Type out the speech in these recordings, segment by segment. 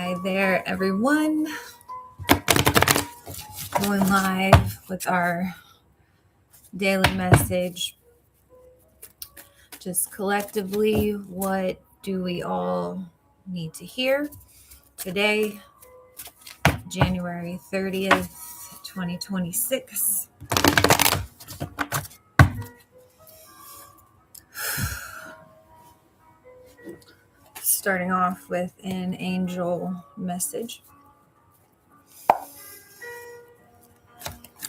Hi there, everyone. Going live with our daily message. Just collectively, what do we all need to hear today, January 30th, 2026? Starting off with an angel message. All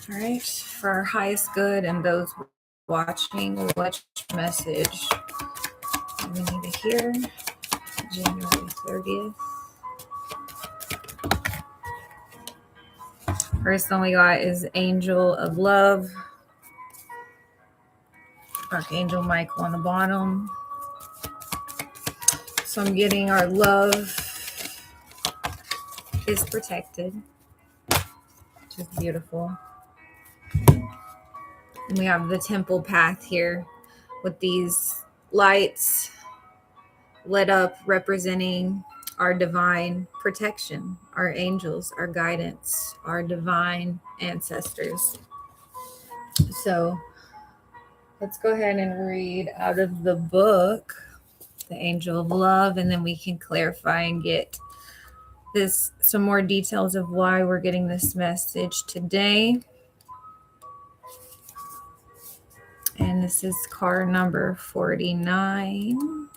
right, for our highest good and those watching, what message do we need to hear? January 30th. First one we got is Angel of Love. Archangel Michael on the bottom. So I'm getting our love is protected, which is beautiful. And we have the temple path here with these lights lit up representing our divine protection, our angels, our guidance, our divine ancestors. So let's go ahead and read out of the book, The Angel of Love, and then we can clarify and get some more details of why we're getting this message today. And this is card number 49.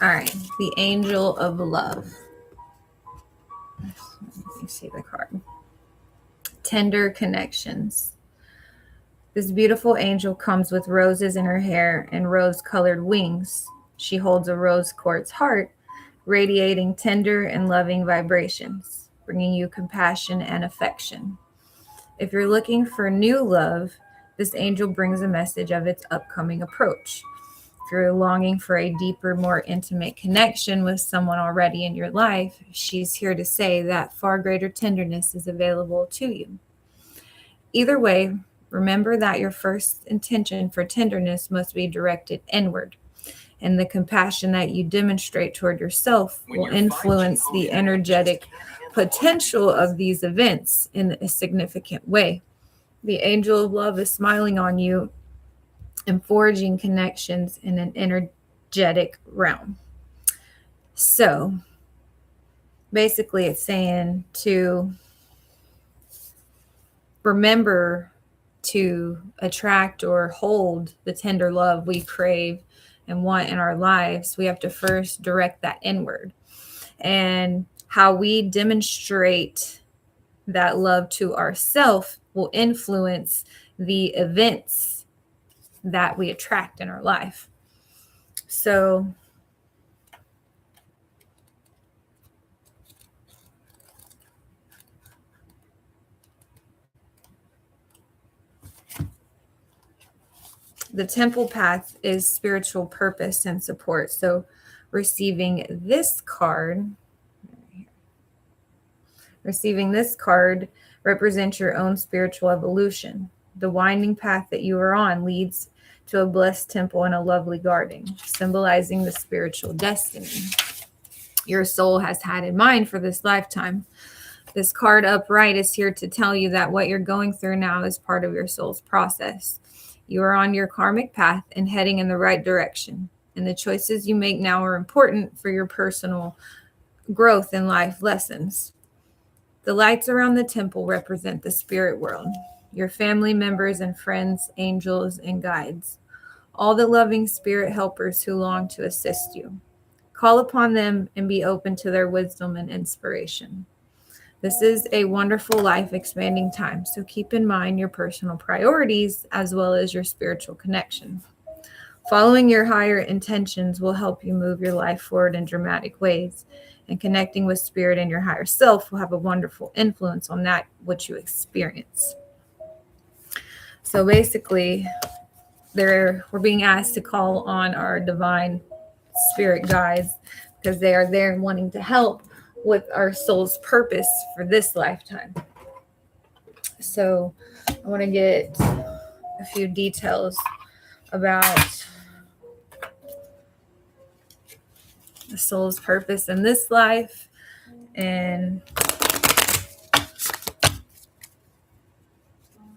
All right, the Angel of Love. Let me see the card. Tender connections. This beautiful angel comes with roses in her hair and rose-colored wings. She holds a rose quartz heart, radiating tender and loving vibrations, bringing you compassion and affection. If you're looking for new love, this angel brings a message of its upcoming approach. If you're longing for a deeper, more intimate connection with someone already in your life, she's here to say that far greater tenderness is available to you. Either way, remember that your first intention for tenderness must be directed inward, and the compassion that you demonstrate toward yourself will influence the energetic potential of these events in a significant way. The angel of love is smiling on you and forging connections in an energetic realm. So basically it's saying to remember to attract or hold the tender love we crave and want in our lives. We have to first direct that inward. And how we demonstrate that love to ourselves will influence the events that we attract in our life. So the temple path is spiritual purpose and support. So receiving this card represents your own spiritual evolution. The winding path that you are on leads to a blessed temple and a lovely garden, symbolizing the spiritual destiny your soul has had in mind for this lifetime. This card upright is here to tell you that what you're going through now is part of your soul's process. You are on your karmic path and heading in the right direction. And the choices you make now are important for your personal growth and life lessons. The lights around the temple represent the spirit world, your family members and friends, angels and guides, all the loving spirit helpers who long to assist you. Call upon them and be open to their wisdom and inspiration. This is a wonderful life expanding time, so keep in mind your personal priorities as well as your spiritual connection. Following your higher intentions will help you move your life forward in dramatic ways, and connecting with spirit and your higher self will have a wonderful influence on that which you experience. So basically, we're being asked to call on our divine spirit guides because they are there and wanting to help with our soul's purpose for this lifetime. So I want to get a few details about the soul's purpose in this life, and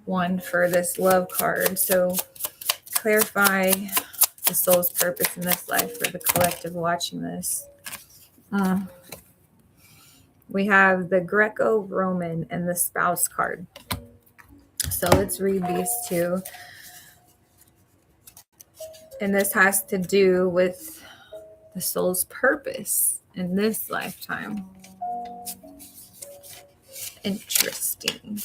one for this love card. So clarify the soul's purpose in this life for the collective watching this. We have the Greco-Roman and the Spouse card. So let's read these two. And this has to do with the soul's purpose in this lifetime. Interesting.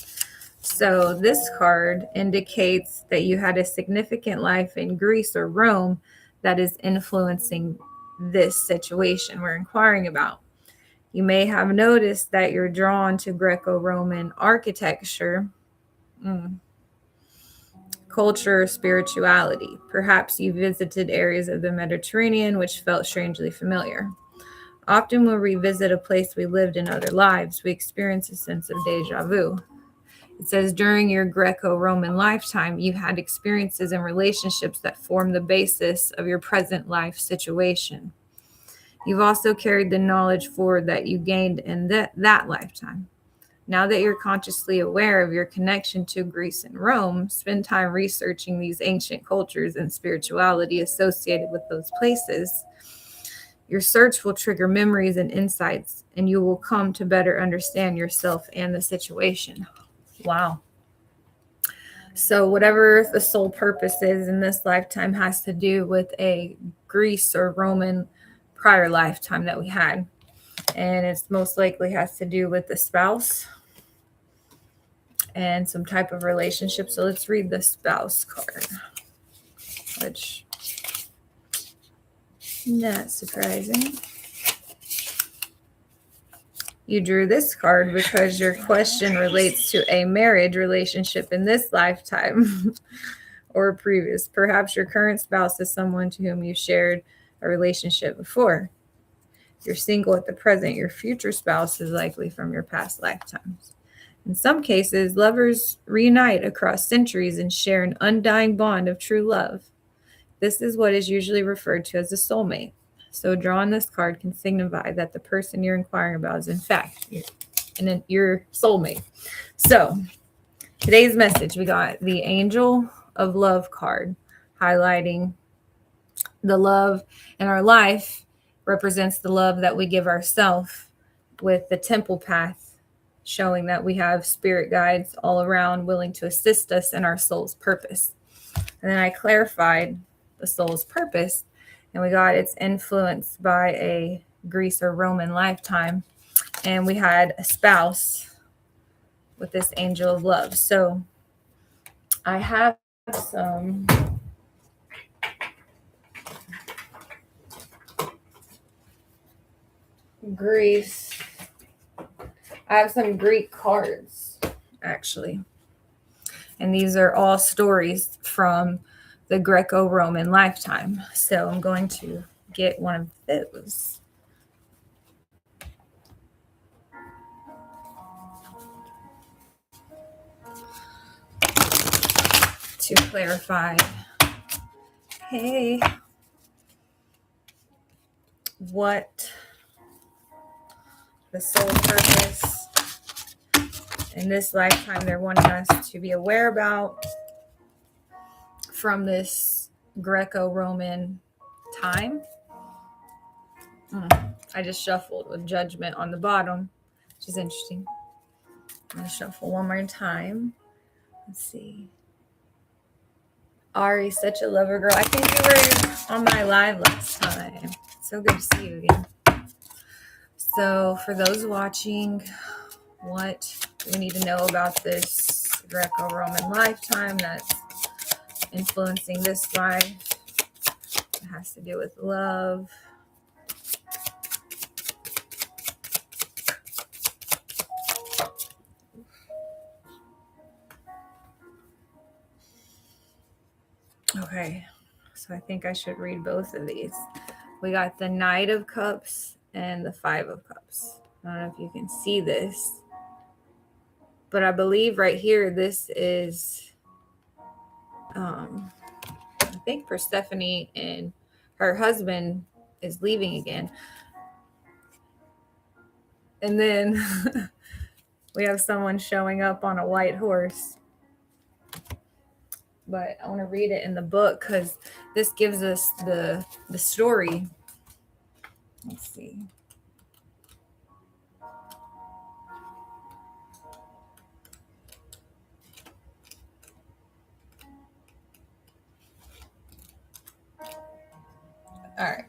So this card indicates that you had a significant life in Greece or Rome that is influencing this situation we're inquiring about. You may have noticed that you're drawn to Greco-Roman architecture, culture, spirituality. Perhaps you visited areas of the Mediterranean which felt strangely familiar. Often when we visit a place we lived in other lives, we experience a sense of deja vu. It says during your Greco-Roman lifetime, you had experiences and relationships that form the basis of your present life situation. You've also carried the knowledge forward that you gained in that lifetime. Now that you're consciously aware of your connection to Greece and Rome, spend time researching these ancient cultures and spirituality associated with those places. Your search will trigger memories and insights, and you will come to better understand yourself and the situation. Wow. So whatever the soul purpose is in this lifetime has to do with a Greece or Roman prior lifetime that we had. And it's most likely has to do with the spouse and some type of relationship. So let's read the spouse card, which not surprising. You drew this card because your question relates to a marriage relationship in this lifetime or previous. Perhaps your current spouse is someone to whom you shared a relationship before. You're single at the present. Your future spouse is likely from your past lifetimes. In some cases, lovers reunite across centuries and share an undying bond of true love. This is what is usually referred to as a soulmate. So drawing this card can signify that the person you're inquiring about is in fact your soulmate. So today's message, we got the Angel of Love card highlighting the love in our life represents the love that we give ourselves, with the Temple path showing that we have spirit guides all around willing to assist us in our soul's purpose. And then I clarified the soul's purpose, and we got it's influenced by a Greece or Roman lifetime, and we had a spouse with this Angel of Love. So I have some Greece. I have some Greek cards, actually. And these are all stories from the Greco-Roman lifetime. So I'm going to get one of those. To clarify, hey, what the soul purpose in this lifetime they're wanting us to be aware about from this Greco-Roman time. I just shuffled with Judgment on the bottom, which is interesting. I'm going to shuffle one more time. Let's see. Ari, such a lover girl. I think you were on my live last time. So good to see you again. So for those watching, what do we need to know about this Greco-Roman lifetime that's influencing this life? It has to do with love. Okay, so I think I should read both of these. We got the Knight of Cups and the Five of Cups. I don't know if you can see this, but I believe right here, this is, I think Persephone and her husband is leaving again. And then we have someone showing up on a white horse. But I want to read it in the book because this gives us the story. Let's see. All right.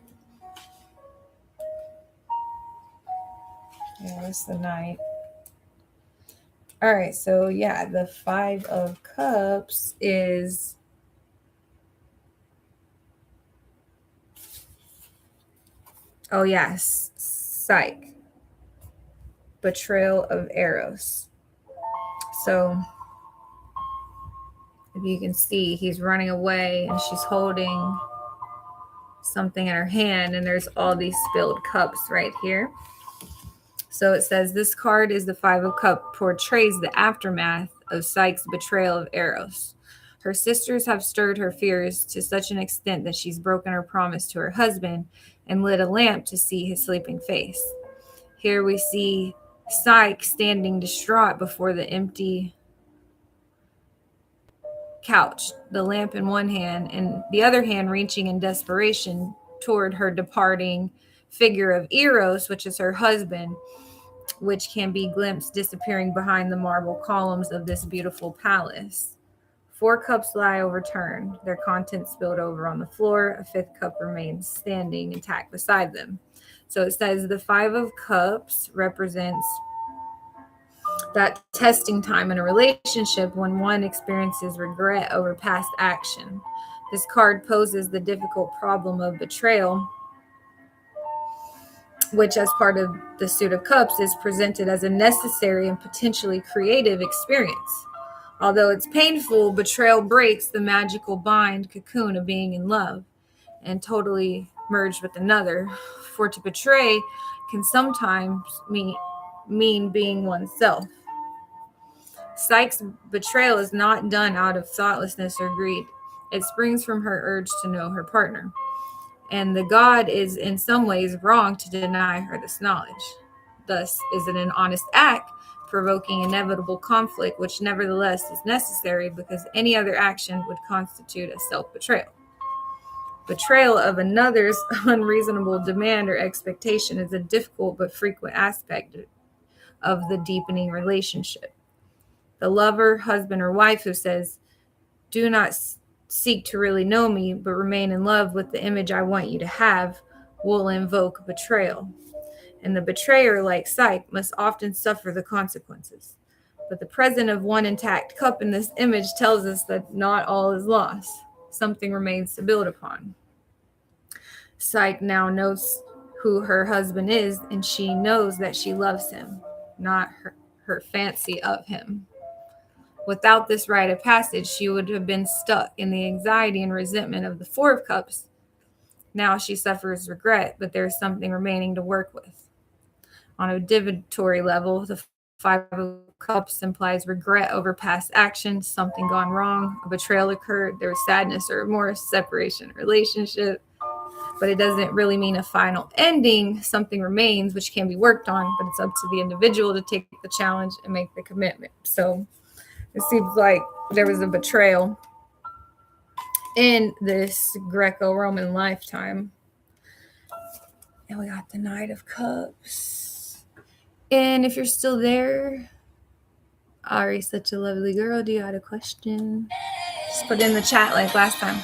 Yeah, that's the Knight. All right, so yeah, the Five of Cups is yes, Psyche. Betrayal of Eros. So if you can see, he's running away and she's holding something in her hand, and there's all these spilled cups right here. So it says this card is the Five of Cups, portrays the aftermath of Psyche's betrayal of Eros. Her sisters have stirred her fears to such an extent that she's broken her promise to her husband and lit a lamp to see his sleeping face. Here we see Psyche standing distraught before the empty couch, the lamp in one hand, and the other hand reaching in desperation toward her departing figure of Eros, which is her husband, which can be glimpsed disappearing behind the marble columns of this beautiful palace. 4 cups lie overturned, their contents spilled over on the floor. A 5th cup remains standing intact beside them. So it says the 5 of Cups represents that testing time in a relationship when one experiences regret over past action. This card poses the difficult problem of betrayal, which as part of the Suit of Cups is presented as a necessary and potentially creative experience. Although it's painful, betrayal breaks the magical cocoon of being in love and totally merged with another. For to betray can sometimes mean being oneself. Psyche's betrayal is not done out of thoughtlessness or greed. It springs from her urge to know her partner. And the god is in some ways wrong to deny her this knowledge. Thus, is it an honest act, provoking inevitable conflict, which nevertheless is necessary because any other action would constitute a self-betrayal. Betrayal of another's unreasonable demand or expectation is a difficult but frequent aspect of the deepening relationship. The lover, husband, or wife who says, "Do not seek to really know me, but remain in love with the image I want you to have," will invoke betrayal. And the betrayer, like Psyche, must often suffer the consequences. But the presence of one intact cup in this image tells us that not all is lost. Something remains to build upon. Psyche now knows who her husband is, and she knows that she loves him, not her fancy of him. Without this rite of passage, she would have been stuck in the anxiety and resentment of the 4 of Cups. Now she suffers regret, but there's something remaining to work with. On a divinatory level, the 5 of Cups implies regret over past actions, something gone wrong, a betrayal occurred, there was sadness or remorse, separation, relationship. But it doesn't really mean a final ending. Something remains, which can be worked on, but it's up to the individual to take the challenge and make the commitment. So it seems like there was a betrayal in this Greco-Roman lifetime. And we got the Knight of Cups. And if you're still there, Ari, such a lovely girl. Do you have a question? Just put it in the chat like last time.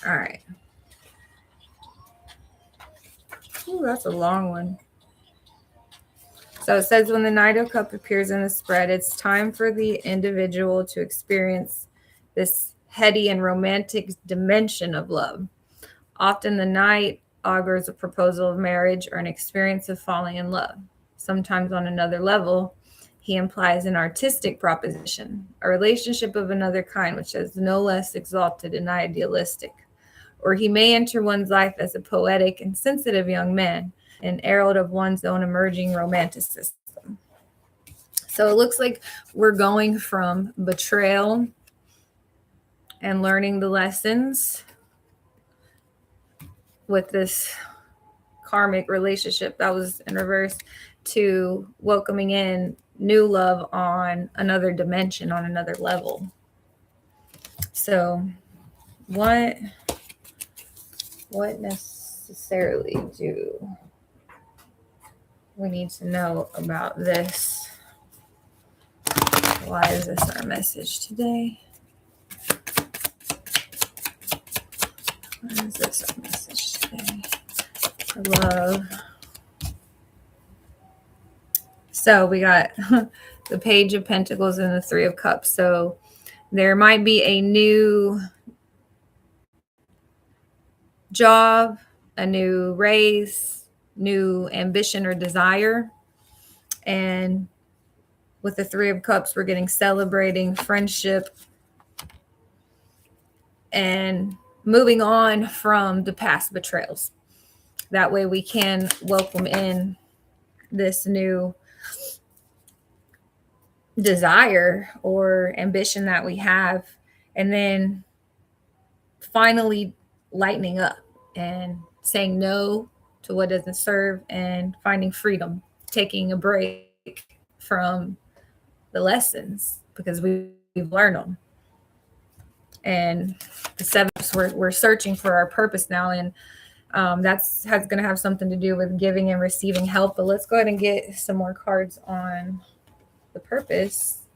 All right. Ooh, that's a long one. So it says when the Knight of Cups appears in the spread, it's time for the individual to experience this heady and romantic dimension of love. Often the Knight augurs a proposal of marriage or an experience of falling in love. Sometimes on another level, he implies an artistic proposition, a relationship of another kind, which is no less exalted and idealistic. or he may enter one's life as a poetic and sensitive young man, an herald of one's own emerging romanticism. So it looks like we're going from betrayal and learning the lessons with this karmic relationship that was in reverse to welcoming in new love on another dimension, on another level. So what necessarily do we need to know about this? Why is this our message today? Why is this our message today? Love. So we got the Page of Pentacles and the Three of Cups. So there might be a new job, a new raise, new ambition or desire. And with the Three of Cups, we're getting celebrating friendship and moving on from the past betrayals. That way we can welcome in this new desire or ambition that we have, and then finally lightening up and saying no to what doesn't serve and finding freedom, taking a break from the lessons because we've learned them. And the seventh, we're searching for our purpose now, and that's going to have something to do with giving and receiving help. But let's go ahead and get some more cards on the purpose,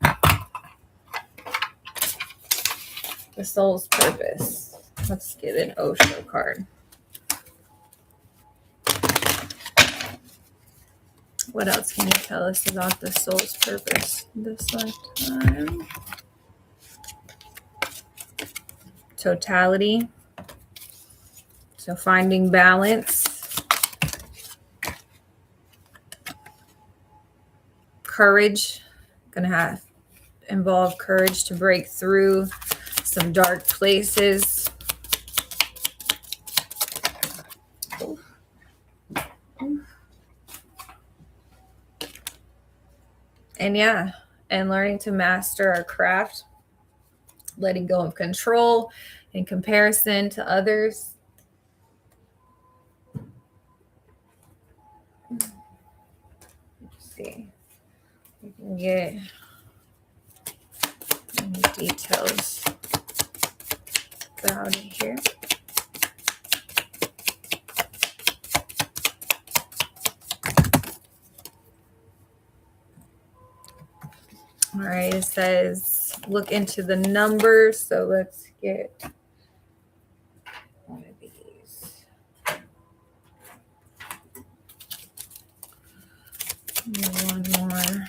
the soul's purpose. Let's get an Osho card. What else can you tell us about the soul's purpose this lifetime? Totality. So finding balance. Courage. Gonna have involve courage to break through some dark places. And yeah, and learning to master our craft, letting go of control in comparison to others. Let's see. We can get any details about it here. All right, it says look into the numbers. So let's get one of these. One more.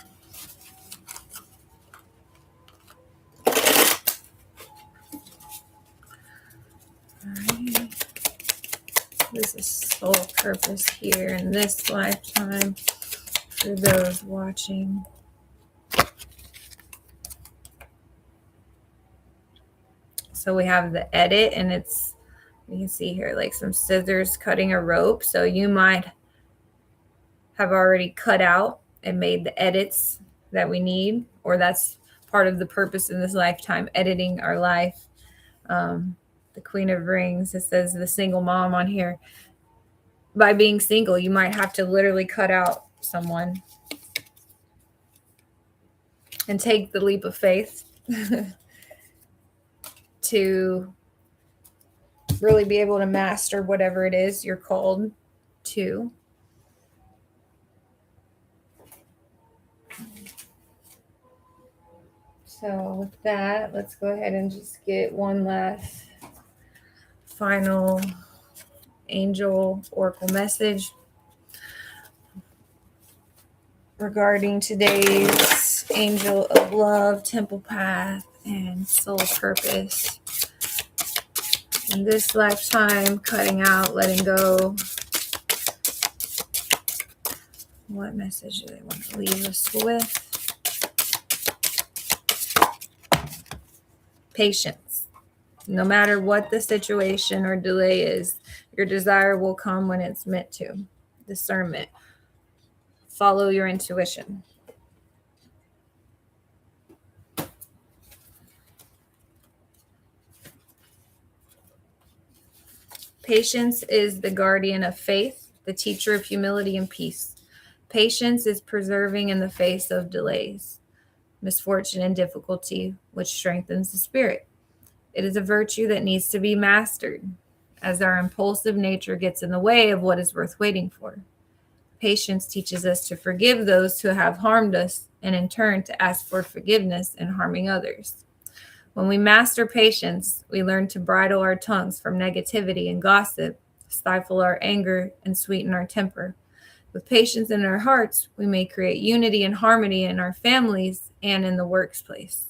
All right. This is soul purpose here in this lifetime for those watching. So we have the edit, and it's, you can see here, like some scissors cutting a rope. So you might have already cut out and made the edits that we need, or that's part of the purpose in this lifetime, editing our life. The Queen of Rings, it says the single mom on here. By being single, you might have to literally cut out someone and take the leap of faith to really be able to master whatever it is you're called to. So with that, let's go ahead and just get one last final angel oracle message regarding today's angel of love, temple path, and soul purpose. In this lifetime, cutting out, letting go. What message do they want to leave us with? Patience. No matter what the situation or delay is, your desire will come when it's meant to. Discernment. Follow your intuition. Patience is the guardian of faith, the teacher of humility and peace. Patience is persevering in the face of delays, misfortune, and difficulty, which strengthens the spirit. It is a virtue that needs to be mastered, as our impulsive nature gets in the way of what is worth waiting for. Patience teaches us to forgive those who have harmed us, and in turn to ask for forgiveness in harming others. When we master patience, we learn to bridle our tongues from negativity and gossip, stifle our anger, and sweeten our temper. With patience in our hearts, we may create unity and harmony in our families and in the workplace.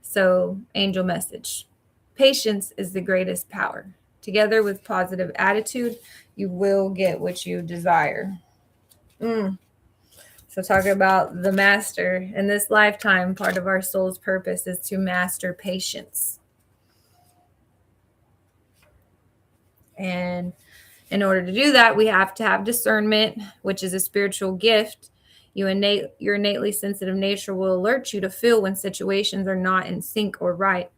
So, angel message. Patience is the greatest power. Together with positive attitude, you will get what you desire. So talking about the master, in this lifetime, part of our soul's purpose is to master patience. And in order to do that, we have to have discernment, which is a spiritual gift. Your innately sensitive nature will alert you to feel when situations are not in sync or right.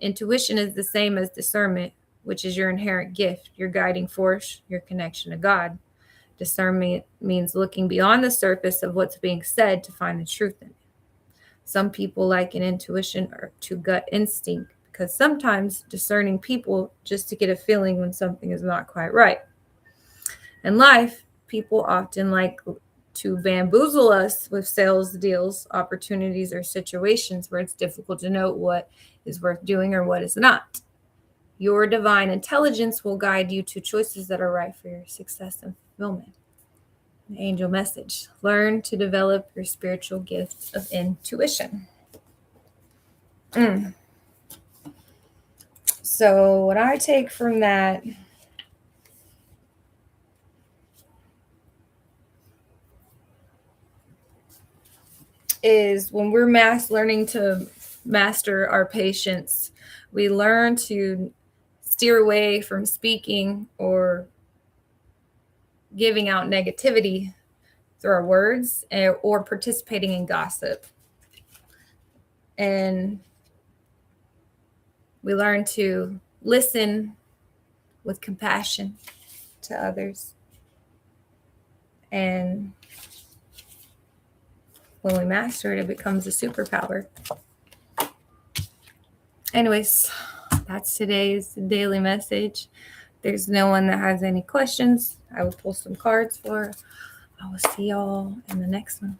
Intuition is the same as discernment, which is your inherent gift, your guiding force, your connection to God. Discernment means looking beyond the surface of what's being said to find the truth in it. Some people liken intuition to gut instinct because sometimes discerning people just to get a feeling when something is not quite right. In life, people often like to bamboozle us with sales deals, opportunities, or situations where it's difficult to know what is worth doing or what is not. Your divine intelligence will guide you to choices that are right for your success and fulfillment. The angel message. Learn to develop your spiritual gifts of intuition. So what I take from that is when we're learning to master our patience, we learn to steer away from speaking or giving out negativity through our words or participating in gossip. And we learn to listen with compassion to others. And when we master it, it becomes a superpower. Anyways, that's today's daily message. There's no one that has any questions. I will pull some cards for. I will see y'all in the next one.